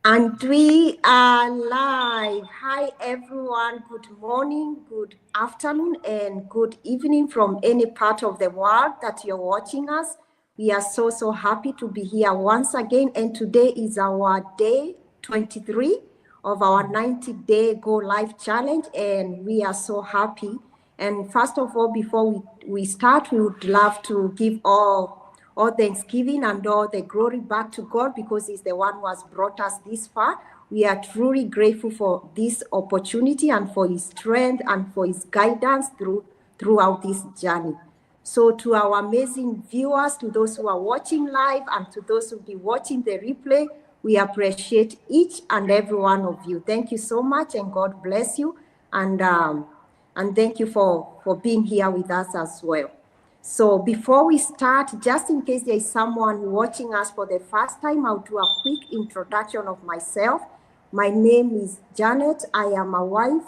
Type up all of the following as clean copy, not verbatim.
And we are live. Hi, everyone. Good morning, good afternoon, and good evening from any part of the world that you're watching us. We are so happy to be here once again. And today is our day 23 of our 90-day Go Live Challenge. And we are so happy. And first of all, before we start, we would love to give all thanksgiving and all the glory back to God, because He's the one who has brought us this far. We are truly grateful for this opportunity and for His strength and for His guidance throughout this journey. So to our amazing viewers, to those who are watching live and to those who will be watching the replay, we appreciate each and every one of you. Thank you so much, and God bless you. And thank you for being here with us as well. So before we start, just in case there is someone watching us for the first time, I'll do a quick introduction of myself. My name is Janet. I am a wife,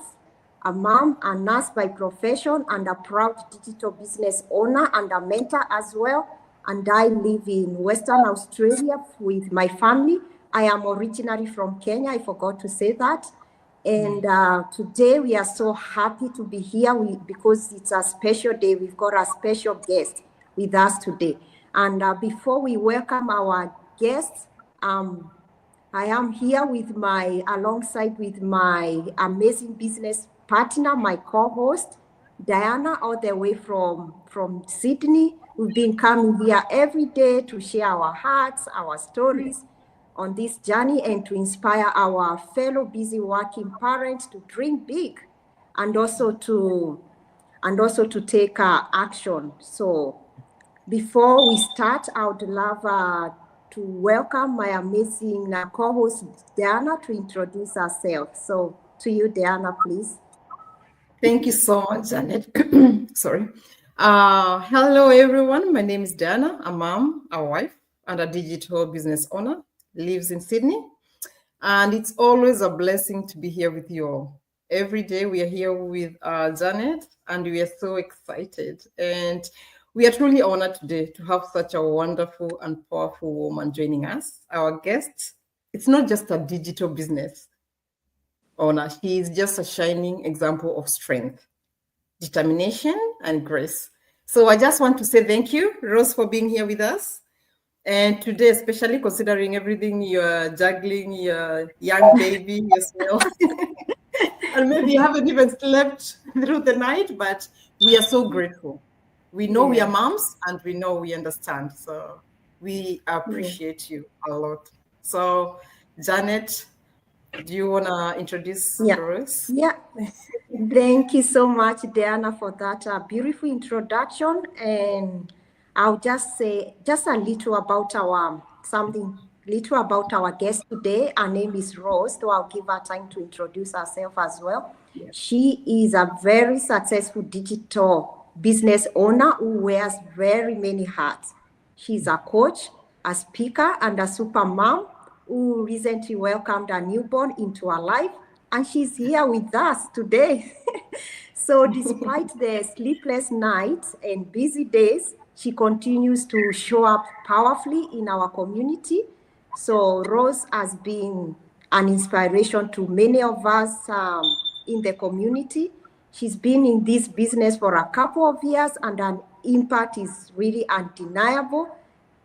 a mom, a nurse by profession, and a proud digital business owner and a mentor as well. And I live in Western Australia with my family. I am originally from Kenya. I forgot to say that. And today we are so happy to be here because it's a special day. We've got a special guest with us today. And before we welcome our guests, I am here alongside with my amazing business partner, my co-host, Diana, all the way from Sydney. We've been coming here every day to share our hearts, our stories on this journey, and to inspire our fellow busy working parents to dream big and also to take action. So before we start, I would love to welcome my amazing co-host Diana to introduce herself. So to you, Diana, please. Thank you so much, Janet. Sorry. Hello, everyone. My name is Diana. I'm a mom, a wife, and a digital business owner. Lives in Sydney. And it's always a blessing to be here with you all. Every day we are here with Janet, and we are so excited. And we are truly honored today to have such a wonderful and powerful woman joining us. Our guest, it's not just a digital business owner. She is just a shining example of strength, determination, and grace. So I just want to say thank you, Rose, for being here with us. And today, especially considering everything you're juggling, your young baby, yourself, and maybe you haven't even slept through the night, but we are so grateful. We know we are moms, and we know we understand. So we appreciate you a lot. So, Janet, do you want to introduce Rose? Yeah. Thank you so much, Diana, for that beautiful introduction. And I'll just say just a little about our guest today. Her name is Rose, so I'll give her time to introduce herself as well. Yeah. She is a very successful digital business owner who wears very many hats. She's a coach, a speaker, and a super mom who recently welcomed a newborn into her life. And she's here with us today. So despite the sleepless nights and busy days, she continues to show up powerfully in our community. So Rose has been an inspiration to many of us in the community. She's been in this business for a couple of years, and her impact is really undeniable.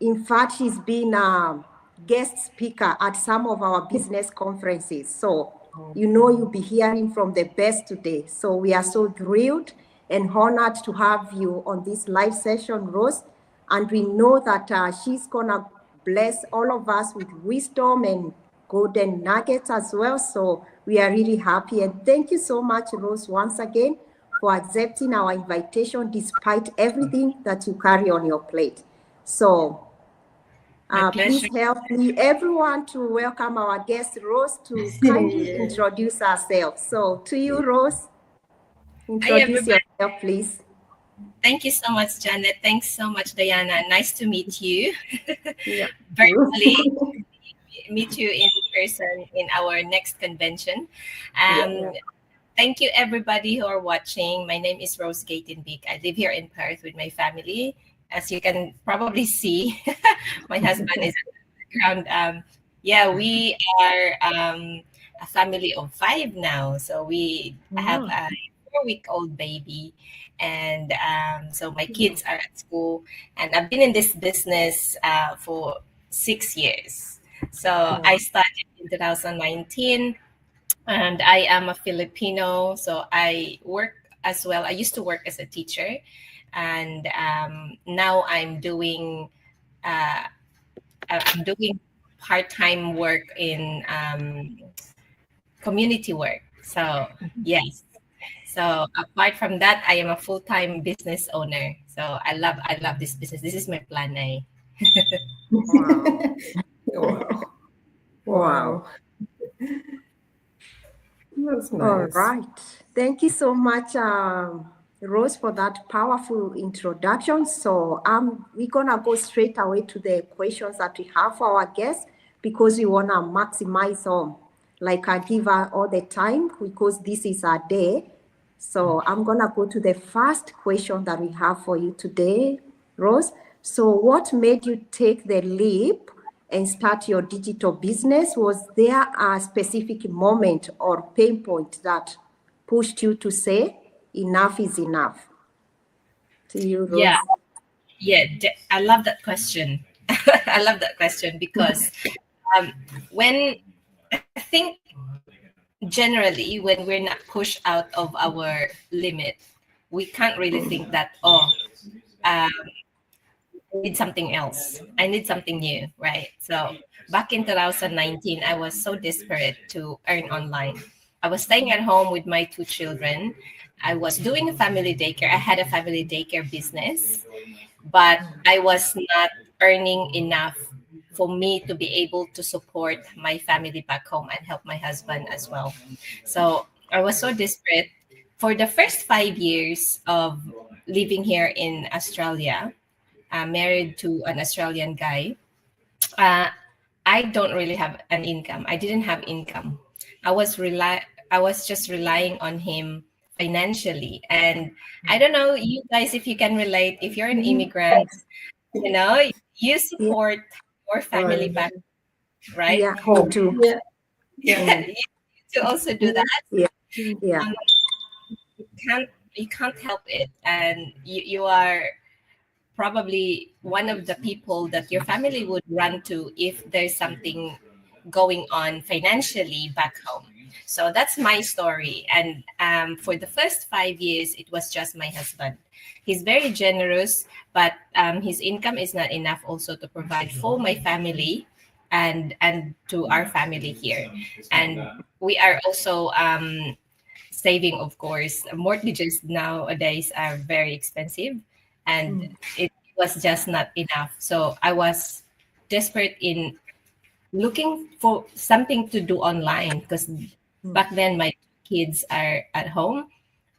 In fact, she's been a guest speaker at some of our business conferences. So you'll be hearing from the best today. So we are so thrilled and honored to have you on this live session, Rose. And we know that she's going to bless all of us with wisdom and golden nuggets as well. So we are really happy. And thank you so much, Rose, once again, for accepting our invitation despite everything that you carry on your plate. So please help me, everyone, to welcome our guest, Rose, to kindly introduce herself. So to you, Rose, introduce yourself, please. Thank you so much, Janet. Thanks so much, Diana. Nice to meet you. Virtually, meet you in person in our next convention. Thank you, everybody who are watching. My name is Rose Gatenbeek. I live here in Perth with my family. As you can probably see, my husband is in the background Yeah, we are a family of 5 now. So we have a 4-week-old baby, and so my kids are at school, and I've been in this business for 6 years. So I started in 2019, and I am a Filipino. So I work as well. I used to work as a teacher, and now I'm doing part-time work in community work. So yes. So apart from that, I am a full-time business owner. So I love this business. This is my plan A. Wow. Wow. Wow. That's All nice. right. Thank you so much, Rose, for that powerful introduction. So we're going to go straight away to the questions that we have for our guests, because we want to maximize like I give her all the time, because this is our day. So I'm going to go to the first question that we have for you today, Rose. So what made you take the leap and start your digital business? Was there a specific moment or pain point that pushed you to say enough is enough? To you, Rose. Yeah, I love that question. I love that question because when I think generally when we're not pushed out of our limit, we can't really think that, I need something else. I need something new, right? So back in 2019, I was so desperate to earn online. I was staying at home with my 2 children. I was doing a family daycare. I had a family daycare business, but I was not earning enough for me to be able to support my family back home and help my husband as well. So I was so desperate. For the first 5 years of living here in Australia, married to an Australian guy, uh, I don't really have an income. I didn't have income. I was just relying on him financially. And I don't know, you guys, if you can relate, if you're an immigrant, you know, you support your family back, right? Yeah, me too. Yeah. Yeah, you need to also do that. Yeah. Yeah. You can't help it, and you are probably one of the people that your family would run to if there's something going on financially back home. So that's my story. And for the first 5 years, it was just my husband. He's very generous, but his income is not enough also to provide for my family and to our family here. And we are also saving, of course. Mortgages nowadays are very expensive, and it was just not enough. So I was desperate in looking for something to do online, because back then my kids are at home,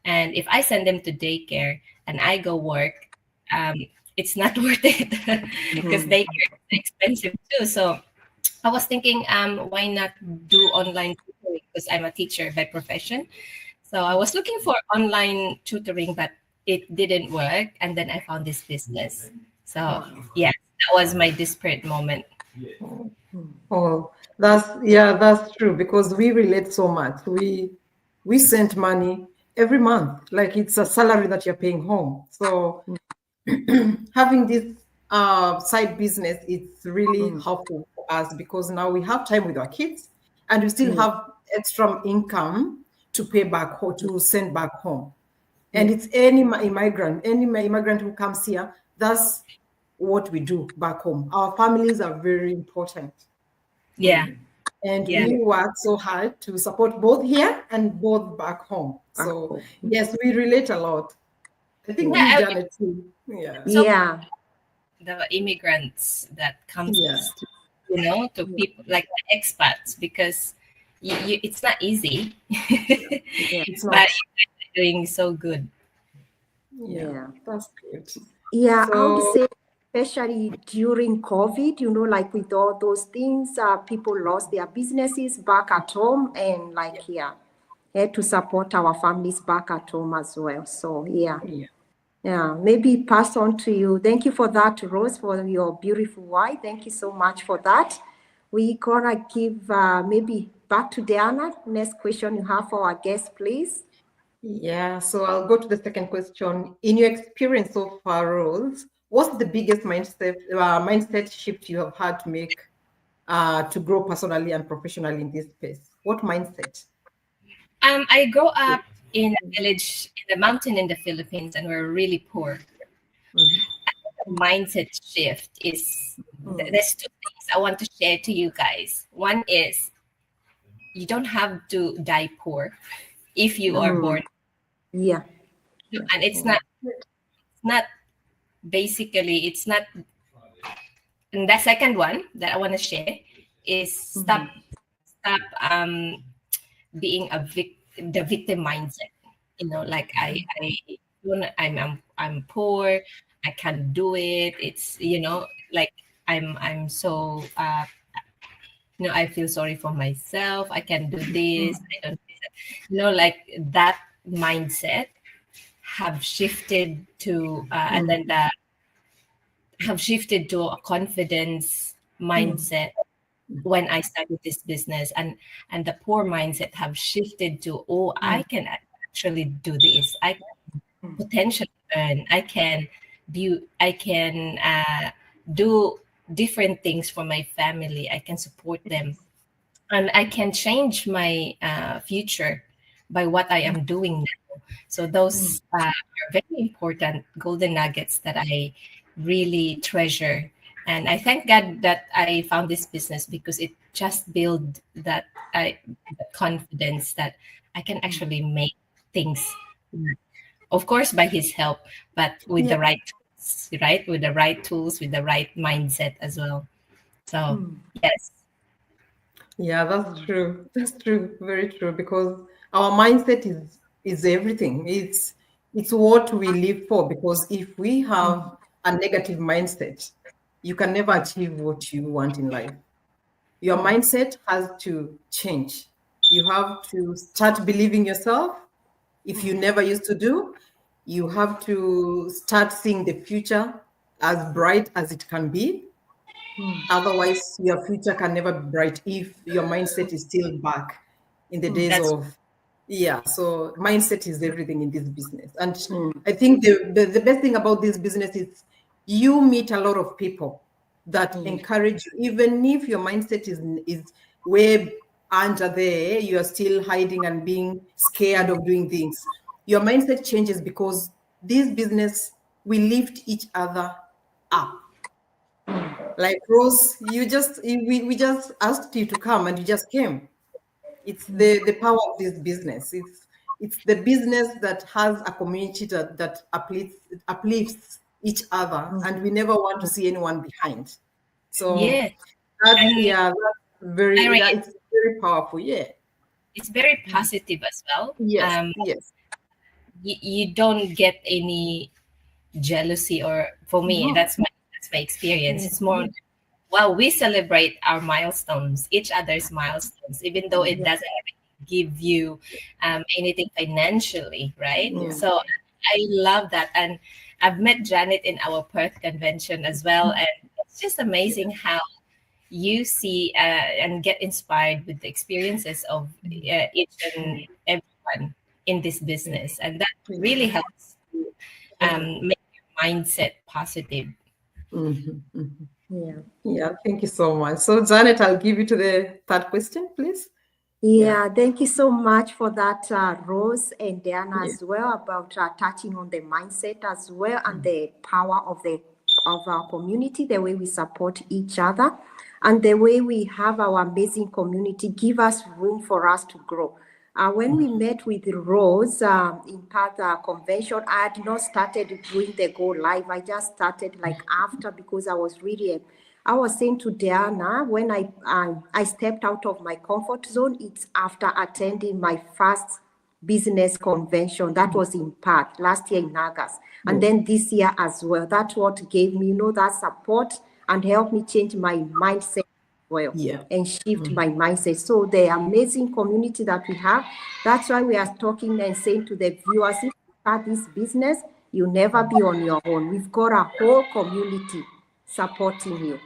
and if I send them to daycare and I go work, it's not worth it because daycare is expensive too. So I was thinking, why not do online tutoring, because I'm a teacher by profession. So I was looking for online tutoring, but it didn't work. And then I found this business. So yeah, that was my desperate moment. Oh, that's true, because we relate so much. We send money every month, like it's a salary that you're paying home. So having this side business, it's really helpful for us, because now we have time with our kids and we still have extra income to pay back home, to send back home. And it's any immigrant who comes here, that's what we do back home. Our families are very important. Yeah. And we work so hard to support both here and both back home. So yes, we relate a lot. I think we Janet too. Yeah. So Yeah. the immigrants that comes, Yeah. to people like the expats, because it's not easy. It's not. But you're doing so good. Yeah, that's good. Yeah, I would So say, especially during COVID, like with all those things, people lost their businesses back at home, and had to support our families back at home as well. So yeah, maybe pass on to you. Thank you for that, Rose, for your beautiful wife. Thank you so much for that. We're gonna give maybe back to Diana. Next question you have for our guest, please. Yeah, so I'll go to the second question. In your experience so far, Rose, what's the biggest mindset shift you have had to make to grow personally and professionally in this space? What mindset? I grew up in a village in the mountain in the Philippines, and we're really poor. The mindset shift is there's two things I want to share to you guys. One is you don't have to die poor if you are born. Yeah. And it's not basically, it's not. And the second one that I want to share is stop being the victim mindset. You know, like I'm poor, I can't do it. It's, you know, like I'm so you know, I feel sorry for myself. I can do this. I don't do that. You know, like that mindset have shifted to and then that have shifted to a confidence mindset when I started this business, and the poor mindset have shifted to, oh, I can actually do this. I can potentially earn. I can do different things for my family. I can support them, and I can change my future by what I am doing now. So those are very important golden nuggets that I really treasure. And I thank God that I found this business, because it just built that confidence that I can actually make things work. Of course, by His help, but with the right tools, right? With the right tools, with the right mindset as well. So yes. Yeah, that's true. That's true. Very true. Because our mindset is everything. It's what we live for. Because if we have a negative mindset, you can never achieve what you want in life. Your mindset has to change. You have to start believing yourself. If you never used to do, you have to start seeing the future as bright as it can be. Otherwise, your future can never be bright if your mindset is still back in the days of, yeah. So mindset is everything in this business. And I think the best thing about this business is you meet a lot of people that encourage you, even if your mindset is way under there, you are still hiding and being scared of doing things. Your mindset changes because this business, we lift each other up. Like Rose, we just asked you to come and you just came. It's the power of this business. It's the business that has a community that uplifts each other, and we never want to see anyone behind. So it's very powerful. Yeah, it's very positive as well. Yes, yes. You don't get any jealousy, or for me, that's my experience. It's more, well, we celebrate our milestones, each other's milestones, even though it doesn't give you anything financially, right? So I love that. And I've met Janet in our Perth convention as well, and it's just amazing how you see and get inspired with the experiences of each and everyone in this business, and that really helps to make your mindset positive. Yeah, thank you so much. So Janet, I'll give you to the third question, please. Yeah, thank you so much for that, Rose and Diana, as well, about touching on the mindset as well, and the power of our community, the way we support each other, and the way we have our amazing community give us room for us to grow. When we met with Rose in Perth convention, I had not started doing the Go Live. I just started like after, because I was saying to Diana, when I stepped out of my comfort zone, it's after attending my first business convention. That was in Perth last year in August. And then this year as well. That's what gave me, that support and helped me change my mindset and shift my mindset. So the amazing community that we have, that's why we are talking and saying to the viewers, if you start this business, you'll never be on your own. We've got a whole community supporting you.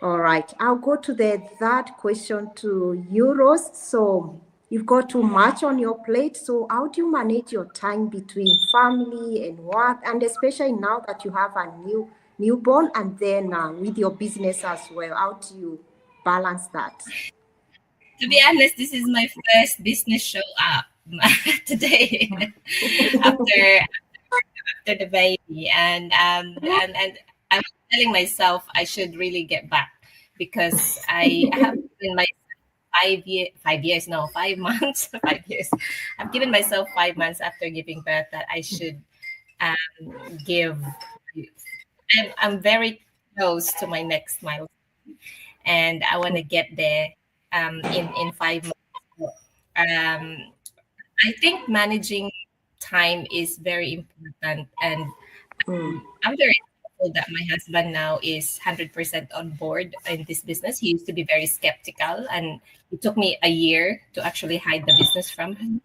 All right, I'll go to the third question to you, Rose. So you've got too much on your plate. So how do you manage your time between family and work, and especially now that you have a newborn, and then with your business as well? How do you balance that? To be honest, this is my first business show up today after the baby, and I was telling myself I should really get back because I have given my 5 years, no, 5 months, 5 years. I've given myself 5 months after giving birth that I should give. I'm very close to my next milestone, and I want to get there in 5 months. I think managing time is very important, and I'm very thankful that my husband now is 100% on board in this business. He used to be very skeptical, and it took me a year to actually hide the business from him.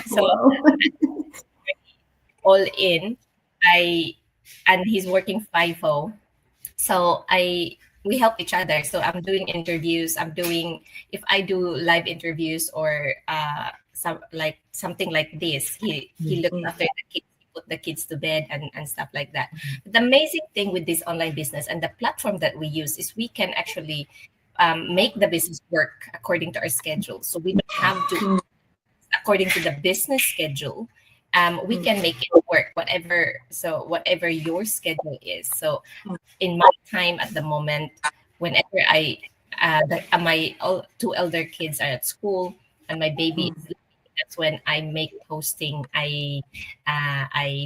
So all in, and he's working FIFO, so we help each other. So I'm doing interviews. If I do live interviews or something like this, he looks after the kids, he put the kids to bed and stuff like that. The amazing thing with this online business and the platform that we use is we can actually make the business work according to our schedule. So we don't have to, according to the business schedule, we can make it work, whatever your schedule is. So in my time at the moment, whenever my two elder kids are at school and my baby is, that's when I make posting. I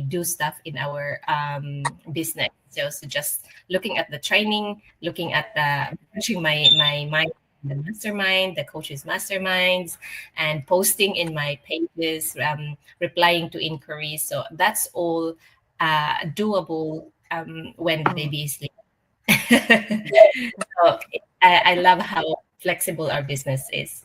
do stuff in our business. So just looking at the training, looking at pushing my mind, the mastermind, the coaches masterminds, and posting in my pages, replying to inquiries. So that's all doable when the baby is sleeping. So I love how flexible our business is.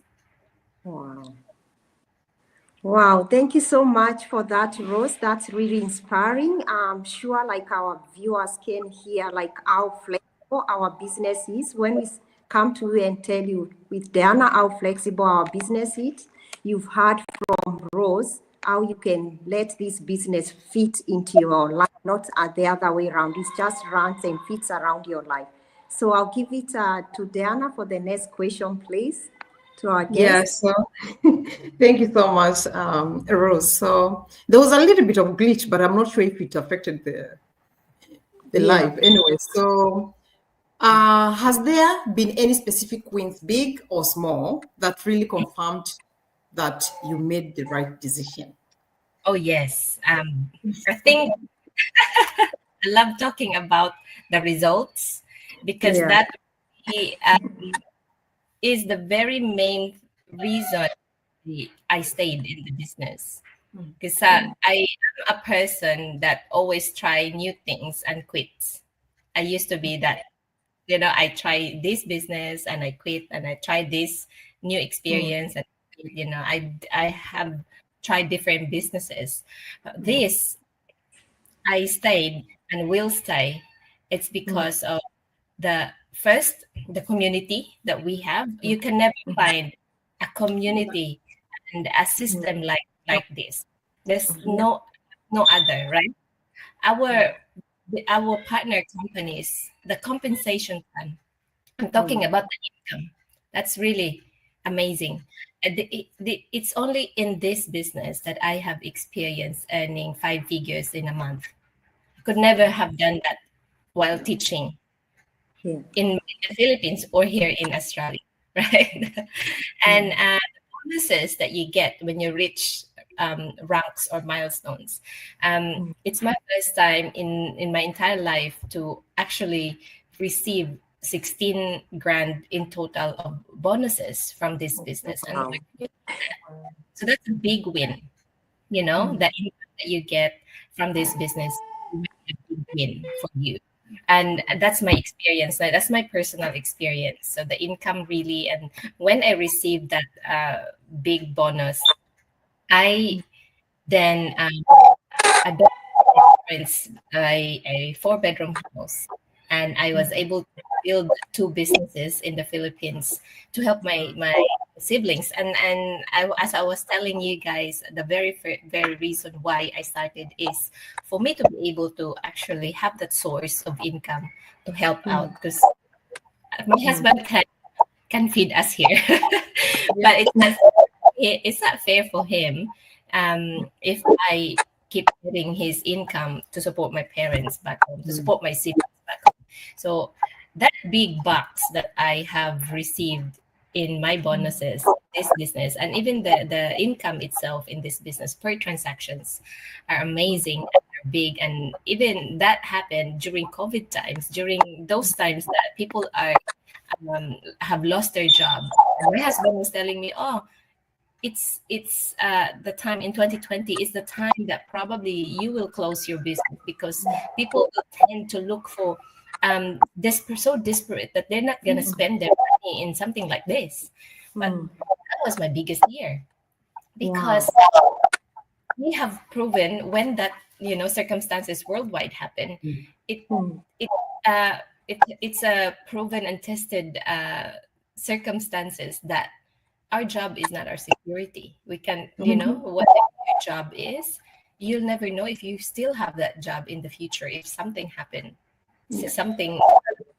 Wow, thank you so much for that, Rose. That's really inspiring. I'm sure like our viewers can hear like how flexible our business is when we come to you and tell you with Diana how flexible our business is. You've heard from Rose how you can let this business fit into your life, not the other way around. It just runs and fits around your life. So I'll give it to Diana for the next question, please. To our guest. Yes, so thank you so much, Rose. So there was a little bit of glitch, but I'm not sure if it affected the live. Anyway, so has there been any specific wins, big or small, that really confirmed that you made the right decision? Oh yes, I think I love talking about the results because that is the very main reason I stayed in the business. Because I am a person that always try new things and quits. I used to be that, I try this business and I quit, and I try this new experience, and I have tried different businesses. This I stayed and will stay. It's because of the community that we have. You can never find a community and a system like this. There's no other, right? Our partner companies, the compensation plan. I'm talking about the income. That's really amazing. It's only in this business that I have experienced earning 5 figures in a month. I could never have done that while teaching in the Philippines or here in Australia, right? And the bonuses that you get when you reach ranks or milestones. It's my first time in my entire life to actually receive 16 grand in total of bonuses from this business. And so that's a big win, the income that you get from this business is a big win for you. And that's my experience. That's my personal experience. So the income really, and when I received that big bonus, I then adopted a 4-bedroom house and I was able to build 2 businesses in the Philippines to help my siblings. And as I was telling you guys, the very reason why I started is for me to be able to actually have that source of income to help out, because my husband can feed us here, but it's not fair for him if I keep getting his income to support my parents back home, to support my siblings back home. So that big box that I have received in my bonuses, this business, and even the income itself in this business per transactions are amazing and are big. And even that happened during COVID times, during those times that people are have lost their job. And my husband was telling me, "Oh, it's the time in 2020 is the time that probably you will close your business, because people will tend to look for so desperate that they're not gonna spend their money in something like this." But that was my biggest year, because we have proven when that circumstances worldwide happen, it's a proven and tested circumstances that our job is not our security. We can, whatever your job is, you'll never know if you still have that job in the future. If something happened, something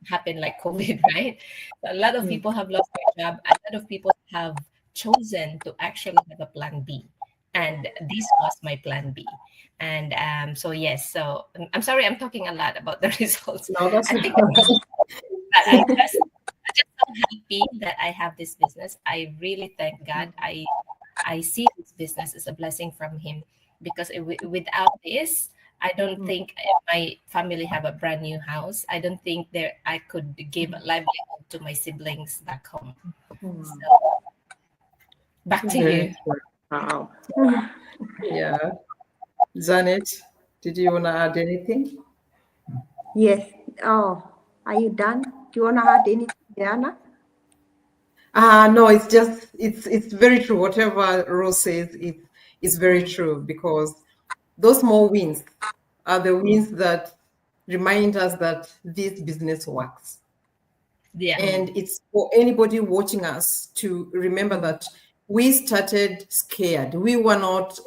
happened like COVID, right? A lot of people have lost their job. A lot of people have chosen to actually have a plan B. And this was my plan B. And so yes, so I'm sorry, I'm talking a lot about the results. No, that's I think I'm just so happy that I have this business. I really thank God. I see this business as a blessing from Him, because without this, I don't think my family have a brand new house. I don't think I could give a livelihood to my siblings back home. So, back to you. Wow. Yeah. Janet, did you want to add anything? Yes. Oh, are you done? Do you want to add anything, Diana? No, it's very true. Whatever Rose says, it's very true, because those small wins are the wins that remind us that this business works. Yeah. And it's for anybody watching us to remember that we started scared. We were not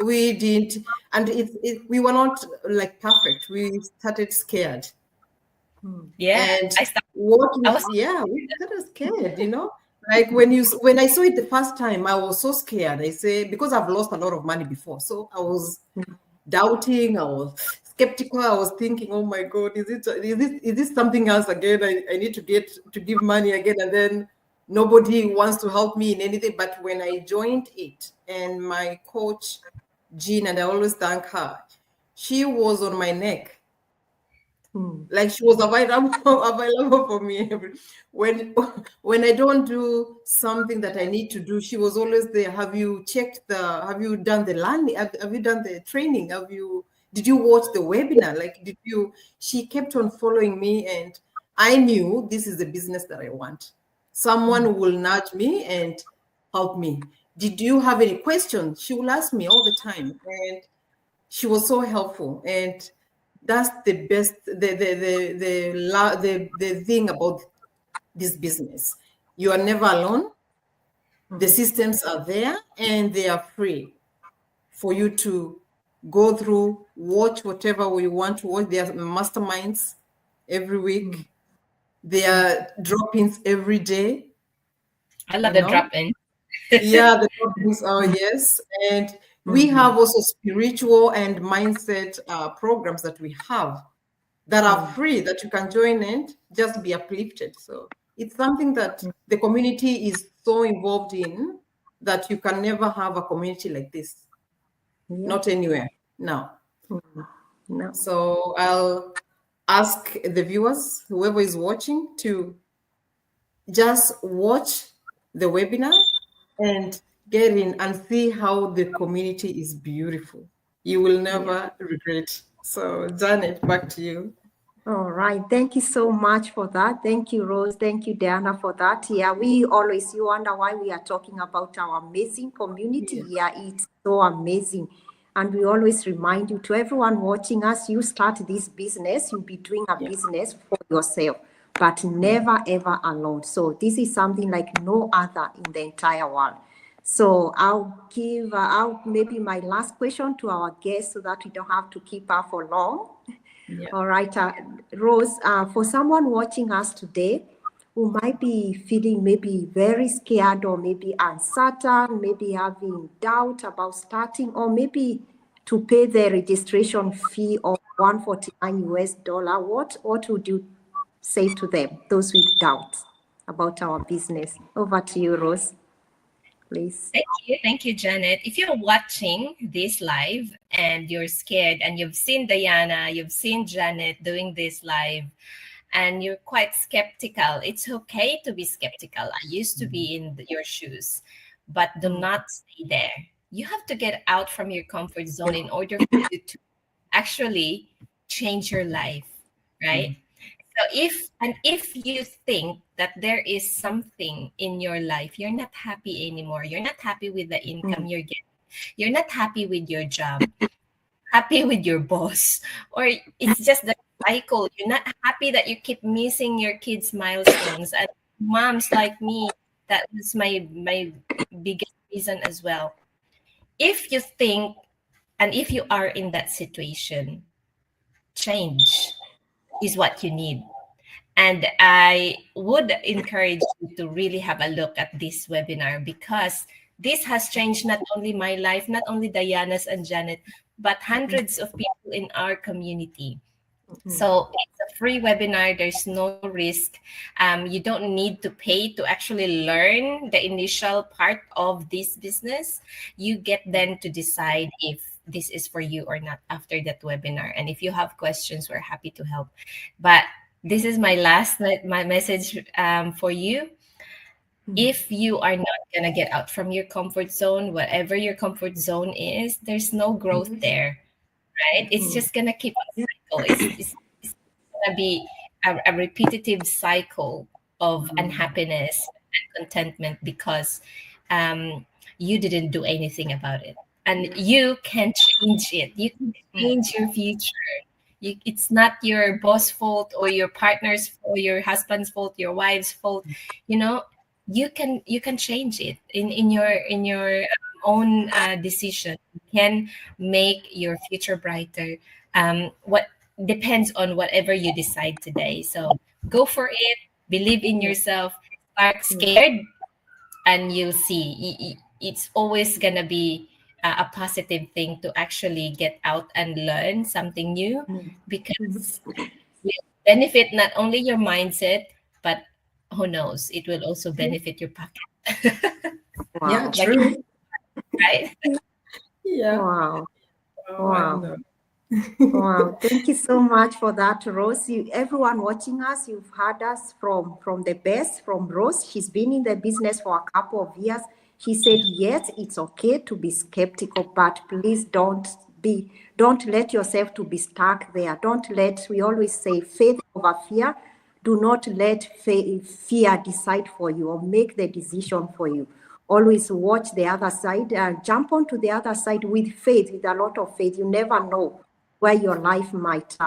like perfect. We started scared. Yeah. And we started scared, Like when I saw it the first time, I was so scared. I say, because I've lost a lot of money before. So I was doubting, I was skeptical. I was thinking, oh my God, is this something else again? I need to give money again, and then nobody wants to help me in anything. But when I joined it, and my coach, Jean, and I always thank her, she was on my neck. Like she was available for me. When I don't do something that I need to do, she was always there. Have you done the learning? Have you done the training? Did you watch the webinar? Like, she kept on following me, and I knew this is the business that I want. Someone will nudge me and help me. Did you have any questions? She will ask me all the time, and she was so helpful. And that's the best, the thing about this business. You are never alone. The systems are there, and they are free for you to go through, watch whatever you want to watch. There are masterminds every week. There are drop-ins every day. I love the drop-in. Yeah, the drop-ins are, yes. And we have also spiritual and mindset programs that we have that are free, that you can join and just be uplifted. So it's something that the community is so involved in that you can never have a community like this. Not anywhere. No. So I'll ask the viewers, whoever is watching, to just watch the webinar and get in and see how the community is beautiful. You will never regret. So Janet, back to you. All right. Thank you so much for that. Thank you, Rose. Thank you, Diana, for that. Yeah, you wonder why we are talking about our amazing community. Yeah, it's so amazing. And we always remind you, to everyone watching us, you start this business, you'll be doing a business for yourself, but never ever alone. So this is something like no other in the entire world. So I'll give out maybe my last question to our guests so that we don't have to keep her for long. Yeah. All right, Rose, for someone watching us today who might be feeling maybe very scared or maybe uncertain, maybe having doubt about starting, or maybe to pay the registration fee of $149, what would you say to them, those with doubts about our business? Over to you, Rose, please. Thank you, Janet. If you're watching this live and you're scared and you've seen Diana, you've seen Janet doing this live, and you're quite skeptical, it's okay to be skeptical. I used to be in your shoes, but do not stay there. You have to get out from your comfort zone in order for you to actually change your life, right? So if you think that there is something in your life, you're not happy anymore, you're not happy with the income you're getting, you're not happy with your job, happy with your boss, or it's just the cycle, you're not happy that you keep missing your kids' milestones. And moms like me, that was my biggest reason as well. If you think, and if you are in that situation, change is what you need. And I would encourage you to really have a look at this webinar, because this has changed not only my life, not only Diana's and Janet, but hundreds of people in our community. So it's a free webinar. There's no risk. You don't need to pay to actually learn the initial part of this business. You get then to decide if this is for you or not after that webinar. And if you have questions, we're happy to help. But this is my message for you. If you are not going to get out from your comfort zone, whatever your comfort zone is, there's no growth there, right? It's just going to keep on cycle. It's going to be a repetitive cycle of unhappiness and contentment because you didn't do anything about it. And you can change it. You can change your future. It's not your boss' fault or your partner's or your husband's fault, your wife's fault. You know, you can change it in your own decision. You can make your future brighter. What depends on whatever you decide today. So go for it. Believe in yourself. Start scared, and you'll see. It's always gonna be a positive thing to actually get out and learn something new, because it benefit not only your mindset, but who knows, it will also benefit your pocket. Wow. Yeah, true. Right? Yeah. Wow. Wow. Wow. Thank you so much for that, Rose. Everyone watching us, you've heard us from the best, from Rose. She's been in the business for a couple of years. She said, yes, it's okay to be skeptical, but please don't let yourself to be stuck there. We always say faith over fear. Do not let fear decide for you or make the decision for you. Always watch the other side and jump onto the other side with faith, with a lot of faith. You never know where your life might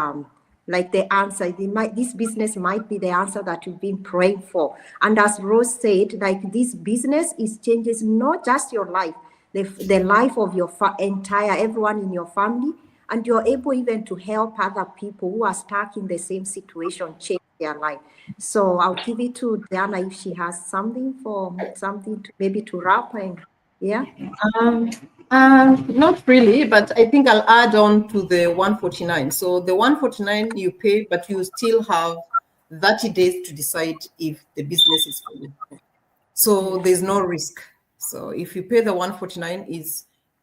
like the answer. This business might be the answer that you've been praying for. And as Rose said, like this business changes not just your life, the life of your everyone in your family, and you're able even to help other people who are stuck in the same situation change their life. So I'll give it to Diana if she has something maybe to wrap. And yeah. Not really, but I think I'll add on to the 149. So the 149 you pay, but you still have 30 days to decide if the business is for you. So there's no risk. So if you pay the 149,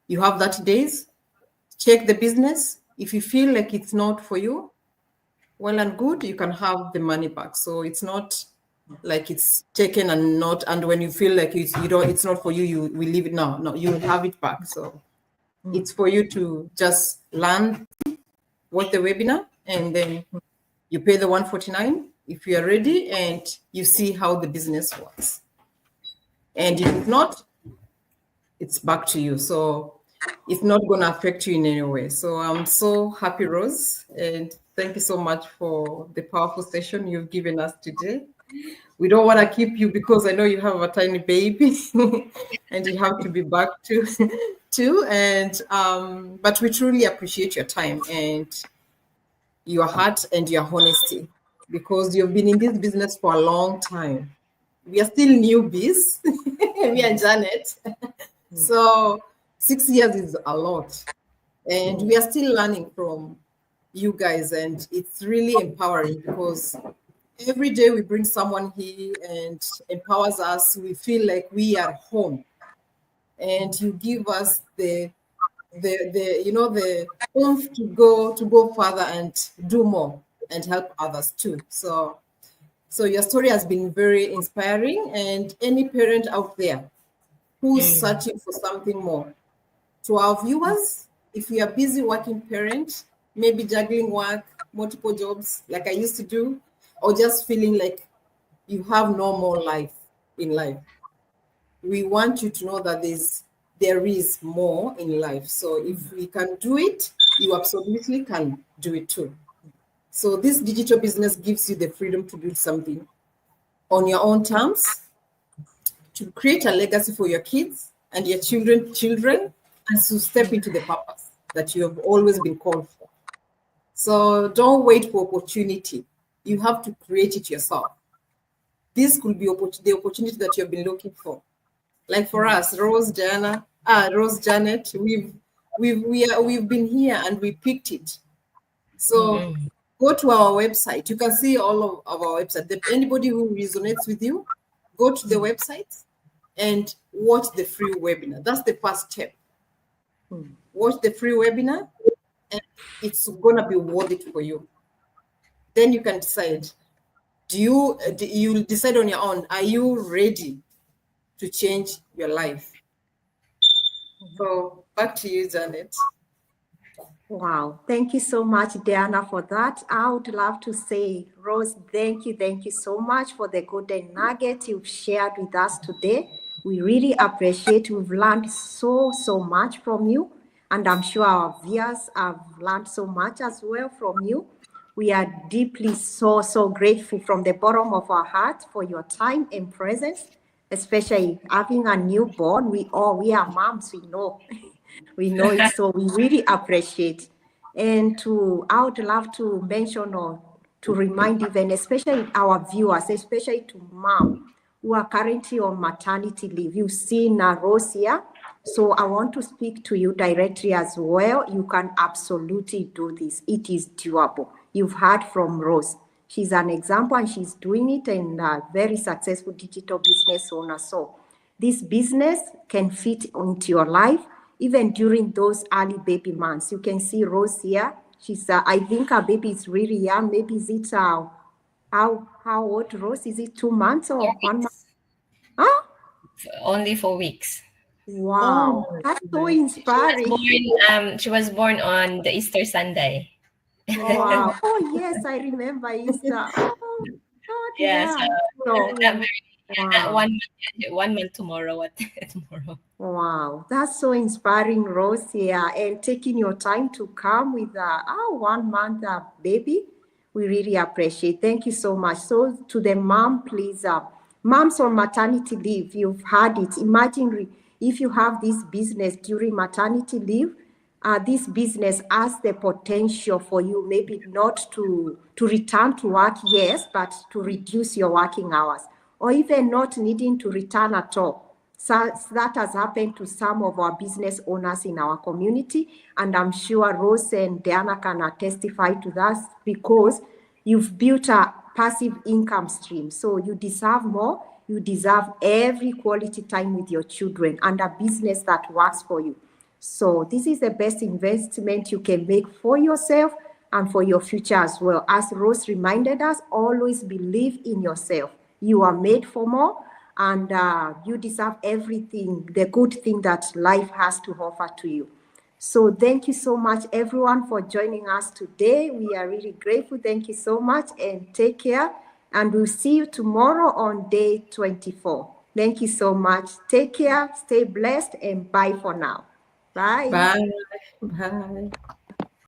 you have 30 days, check the business. If you feel like it's not for you, well and good, you can have the money back. So it's not like it's taken and when you feel like it's not for you, you will leave it now. No, you will have it back. So it's for you to just learn, watch the webinar, and then you pay the 149 if you are ready, and you see how the business works. And if not, it's back to you. So it's not going to affect you in any way. So I'm so happy, Rose, and thank you so much for the powerful session you've given us today. We don't want to keep you because I know you have a tiny baby and you have to be back too. And but we truly appreciate your time and your heart and your honesty, because you've been in this business for a long time. We are still newbies, me and Janet. So 6 years is a lot. And we are still learning from you guys. And it's really empowering because every day we bring someone here and empowers us. We feel like we are home. And you give us the oomph to go further and do more and help others too. So your story has been very inspiring, and any parent out there who's searching for something more, to our viewers, if you are a busy working parent, maybe juggling work, multiple jobs like I used to do, or just feeling like you have no more life in life, we want you to know that there is more in life. So if we can do it, you absolutely can do it too. So this digital business gives you the freedom to build something on your own terms, to create a legacy for your kids and your children, and to step into the purpose that you have always been called for. So don't wait for opportunity. You have to create it yourself. This could be the opportunity that you've been looking for. Like for us, Rose Janet, we've been here and we picked it. So go to our website. You can see all of our website. Anybody who resonates with you, go to the website and watch the free webinar. That's the first step. Watch the free webinar, and it's gonna be worth it for you. Then you can decide. You'll decide on your own. Are you ready to change your life? So back to you, Janet. Wow, thank you so much, Diana, for that. I would love to say, Rose, thank you so much for the golden nugget you've shared with us today. We really appreciate. We've learned so much from you, and I'm sure our viewers have learned so much as well from you. We are deeply so grateful from the bottom of our heart for your time and presence, especially having a newborn. We are moms, we know. We know it, so we really appreciate. And I would love to mention or to remind even, especially our viewers, especially to mom who are currently on maternity leave. You've seen Rose here, so I want to speak to you directly as well. You can absolutely do this. It is doable. You've heard from Rose. She's an example and she's doing it, and a very successful digital business owner. So this business can fit into your life even during those early baby months. You can see Rose here. She's, I think her baby is really young. Maybe is it, how old, Rose? Is it 2 months or 1 month? Huh? Only 4 weeks. Wow, that's so inspiring. She was born on the Easter Sunday. Wow. Oh, yes, I remember Easter. Oh, yeah. Wow. 1 month tomorrow. Tomorrow. Wow, that's so inspiring, Rose. Yeah, and taking your time to come with our 1 month baby, we really appreciate. Thank you so much. So to the mom, please, moms on maternity leave, you've had it. Imagine if you have this business during maternity leave. This business has the potential for you, maybe not to return to work, yes, but to reduce your working hours, or even not needing to return at all. So that has happened to some of our business owners in our community, and I'm sure Rose and Diana can testify to that, because you've built a passive income stream. So you deserve more. You deserve every quality time with your children and a business that works for you. So this is the best investment you can make for yourself and for your future as well. As Rose reminded us, always believe in yourself. You are made for more, and you deserve everything, the good thing that life has to offer to you. So thank you so much, everyone, for joining us today. We are really grateful. Thank you so much, and take care. And we'll see you tomorrow on day 24. Thank you so much. Take care, stay blessed, and bye for now. Bye. Bye. Bye.